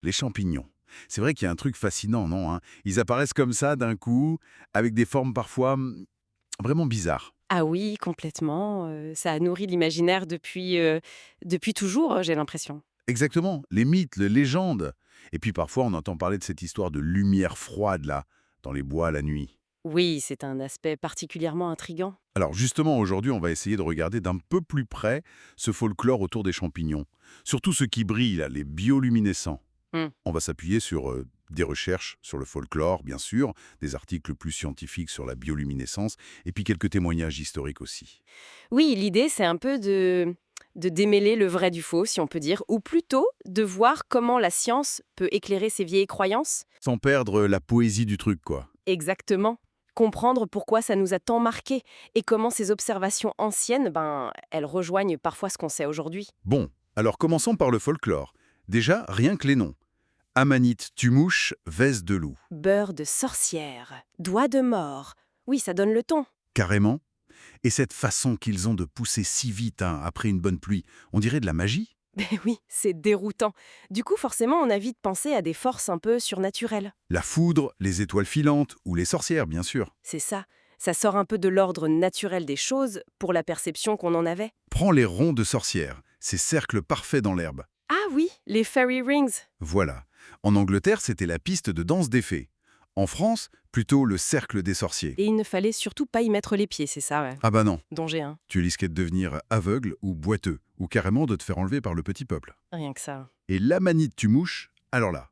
Les champignons. C'est vrai qu'il y a un truc fascinant, non hein. Ils apparaissent comme ça d'un coup, avec des formes parfois vraiment bizarres. Ah oui, complètement. Ça a nourri l'imaginaire depuis toujours, j'ai l'impression. Exactement, les mythes, les légendes. Et puis parfois, on entend parler de cette histoire de lumière froide, là, dans les bois la nuit. Oui, c'est un aspect particulièrement intrigant. Alors justement, aujourd'hui, on va essayer de regarder d'un peu plus près ce folklore autour des champignons. Surtout ceux qui brillent, là, les bioluminescents. Hmm. On va s'appuyer sur des recherches sur le folklore, bien sûr, des articles plus scientifiques sur la bioluminescence, et puis quelques témoignages historiques aussi. Oui, l'idée, c'est un peu de démêler le vrai du faux, si on peut dire, ou plutôt de voir comment la science peut éclairer ces vieilles croyances. Sans perdre la poésie du truc, quoi. Exactement. Comprendre pourquoi ça nous a tant marqué et comment ces observations anciennes, elles rejoignent parfois ce qu'on sait aujourd'hui. Bon, alors commençons par le folklore. Déjà, rien que les noms. Amanite tumouche, veste de loup. Beurre de sorcière, doigt de mort. Oui, ça donne le ton. Carrément. Et cette façon qu'ils ont de pousser si vite hein, après une bonne pluie, on dirait de la magie. Ben oui, c'est déroutant. Du coup, forcément, on a vite pensé à des forces un peu surnaturelles. La foudre, les étoiles filantes ou les sorcières, bien sûr. C'est ça. Ça sort un peu de l'ordre naturel des choses pour la perception qu'on en avait. Prends les ronds de sorcières, ces cercles parfaits dans l'herbe. Ah oui, les fairy rings. Voilà. En Angleterre, c'était la piste de danse des fées. En France, plutôt le cercle des sorciers. Et il ne fallait surtout pas y mettre les pieds, c'est ça, ouais. Ah bah non, Danger, hein. tu risquais de devenir aveugle ou boiteux, ou carrément de te faire enlever par le petit peuple. Rien que ça. Et l'amanite tumouche, alors là,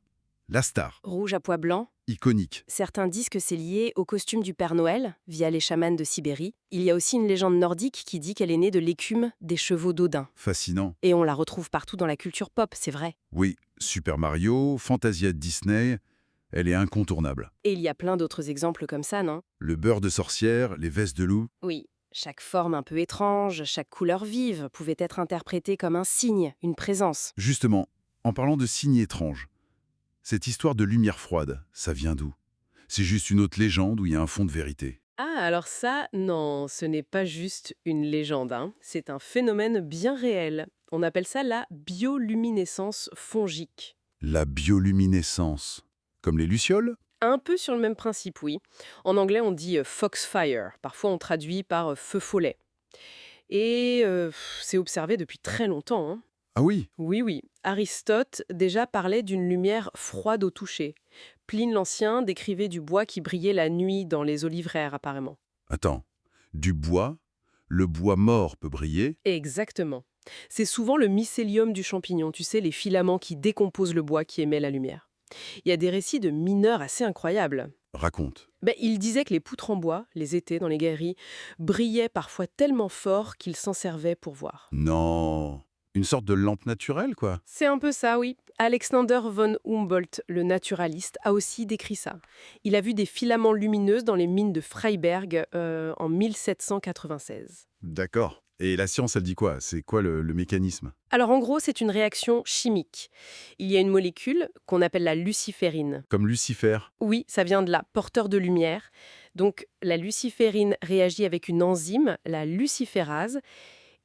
la star, Rouge à pois blancs. iconique, Certains disent que c'est lié au costume du Père Noël, via les chamans de Sibérie. Il y a aussi une légende nordique qui dit qu'elle est née de l'écume des chevaux d'Odin. fascinant. Et on la retrouve partout dans la culture pop, c'est vrai. Oui, Super Mario, Fantasia de Disney, elle est incontournable. Et il y a plein d'autres exemples comme ça, non? Le beurre de sorcière, les vestes de loup, Oui. Chaque forme un peu étrange, chaque couleur vive pouvait être interprétée comme un signe, une présence. justement, en parlant de signes étranges, cette histoire de lumière froide, ça vient d'où? C'est juste une autre légende où il y a un fond de vérité. Ah, alors ça, non, ce n'est pas juste une légende, hein. C'est un phénomène bien réel. On appelle ça la bioluminescence fongique. La bioluminescence. Comme les lucioles? Un peu sur le même principe, oui. En anglais, on dit foxfire. Parfois, on traduit par feu follet. Et c'est observé depuis très longtemps, hein. Ah oui. Oui, oui. Aristote déjà parlait d'une lumière froide au toucher. Pline l'Ancien décrivait du bois qui brillait la nuit dans les oliveraires, apparemment. Attends. Du bois, le bois mort peut briller? Exactement. C'est souvent le mycélium du champignon, tu sais, les filaments qui décomposent le bois qui émet la lumière. Il y a des récits de mineurs assez incroyables. Raconte. Il disait que les poutres en bois, les étais dans les galeries, brillaient parfois tellement fort qu'ils s'en servaient pour voir. Non. Une sorte de lampe naturelle, quoi. C'est un peu ça, oui. Alexander von Humboldt, le naturaliste, a aussi décrit ça. Il a vu des filaments lumineux dans les mines de Freiberg en 1796. D'accord. Et la science, elle dit quoi? C'est quoi le mécanisme? Alors en gros, c'est une réaction chimique. Il y a une molécule qu'on appelle la luciférine. Comme Lucifer. Oui, ça vient de là, porteur de lumière. Donc la luciférine réagit avec une enzyme, la luciférase,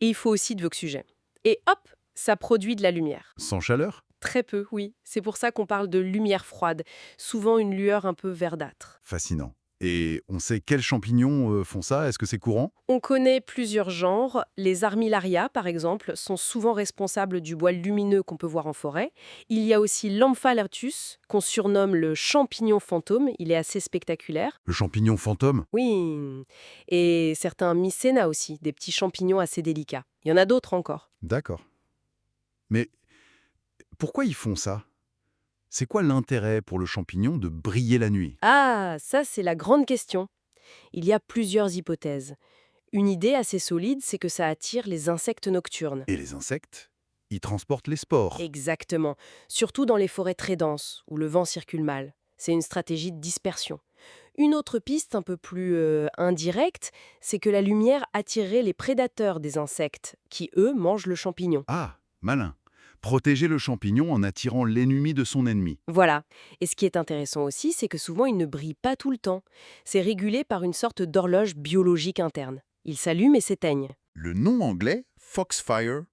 et il faut aussi de l'oxygène. Et hop, ça produit de la lumière. Sans chaleur? Très peu, oui. C'est pour ça qu'on parle de lumière froide, souvent une lueur un peu verdâtre. Fascinant. Et on sait quels champignons font ça? Est-ce que c'est courant? On connaît plusieurs genres. Les armillaria, par exemple, sont souvent responsables du bois lumineux qu'on peut voir en forêt. Il y a aussi l'Amphallotus, qu'on surnomme le champignon fantôme. Il est assez spectaculaire. Le champignon fantôme? Oui. Et certains mycénas aussi, des petits champignons assez délicats. Il y en a d'autres encore. D'accord. Mais pourquoi ils font ça? C'est quoi l'intérêt pour le champignon de briller la nuit? Ah, ça c'est la grande question. Il y a plusieurs hypothèses. Une idée assez solide, c'est que ça attire les insectes nocturnes. Et les insectes? Ils transportent les spores. Exactement. Surtout dans les forêts très denses, où le vent circule mal. C'est une stratégie de dispersion. Une autre piste un peu plus indirecte, c'est que la lumière attirerait les prédateurs des insectes, qui eux mangent le champignon. Ah, malin. Protéger le champignon en attirant l'ennemi de son ennemi. Voilà. Et ce qui est intéressant aussi, c'est que souvent il ne brille pas tout le temps. C'est régulé par une sorte d'horloge biologique interne. Il s'allume et s'éteigne. Le nom anglais, Foxfire,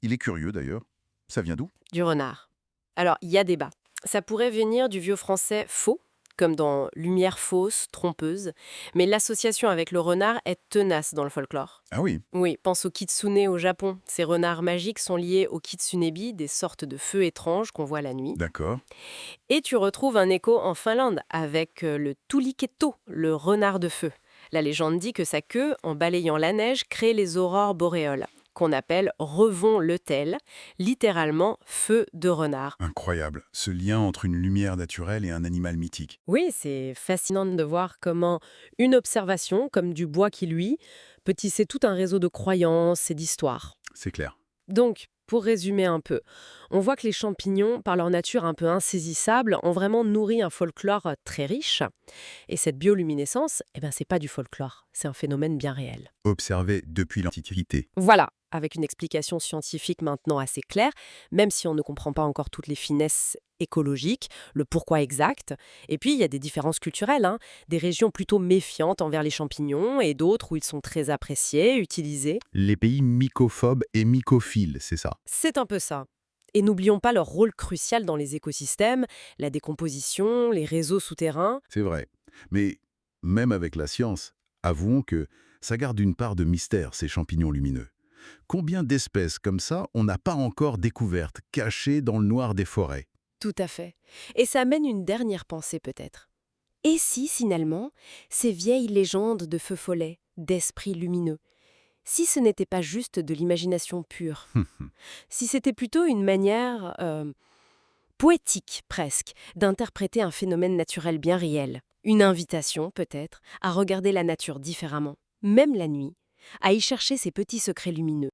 il est curieux d'ailleurs. Ça vient d'où? Du renard. Alors, il y a débat. Ça pourrait venir du vieux français faux, comme dans lumière fausse, trompeuse, mais l'association avec le renard est tenace dans le folklore. Ah oui, Oui, pense au kitsune au Japon. Ces renards magiques sont liés aux kitsunebi, des sortes de feux étranges qu'on voit la nuit. d'accord. Et tu retrouves un écho en Finlande avec le tuliketo, le renard de feu. La légende dit que sa queue, en balayant la neige, crée les aurores boréoles, qu'on appelle revon le tel, littéralement feu de renard. Incroyable, ce lien entre une lumière naturelle et un animal mythique. Oui, c'est fascinant de voir comment une observation, comme du bois qui luit, peut tisser tout un réseau de croyances et d'histoires. C'est clair. Donc, pour résumer un peu, on voit que les champignons, par leur nature un peu insaisissable, ont vraiment nourri un folklore très riche. Et cette bioluminescence, c'est pas du folklore, c'est un phénomène bien réel. Observé depuis l'Antiquité. Voilà, avec une explication scientifique maintenant assez claire, même si on ne comprend pas encore toutes les finesses écologiques, le pourquoi exact. Et puis, il y a des différences culturelles, hein, des régions plutôt méfiantes envers les champignons et d'autres où ils sont très appréciés, utilisés. Les pays mycophobes et mycophiles, c'est ça. C'est un peu ça. Et n'oublions pas leur rôle crucial dans les écosystèmes, la décomposition, les réseaux souterrains. C'est vrai. Mais même avec la science, avouons que ça garde une part de mystère, ces champignons lumineux. Combien d'espèces comme ça on n'a pas encore découvertes, cachées dans le noir des forêts? Tout à fait. Et ça mène une dernière pensée peut-être. Et si, finalement, ces vieilles légendes de feux follets, d'esprits lumineux, si ce n'était pas juste de l'imagination pure, si c'était plutôt une manière poétique presque d'interpréter un phénomène naturel bien réel, une invitation peut-être à regarder la nature différemment, même la nuit, à y chercher ces petits secrets lumineux.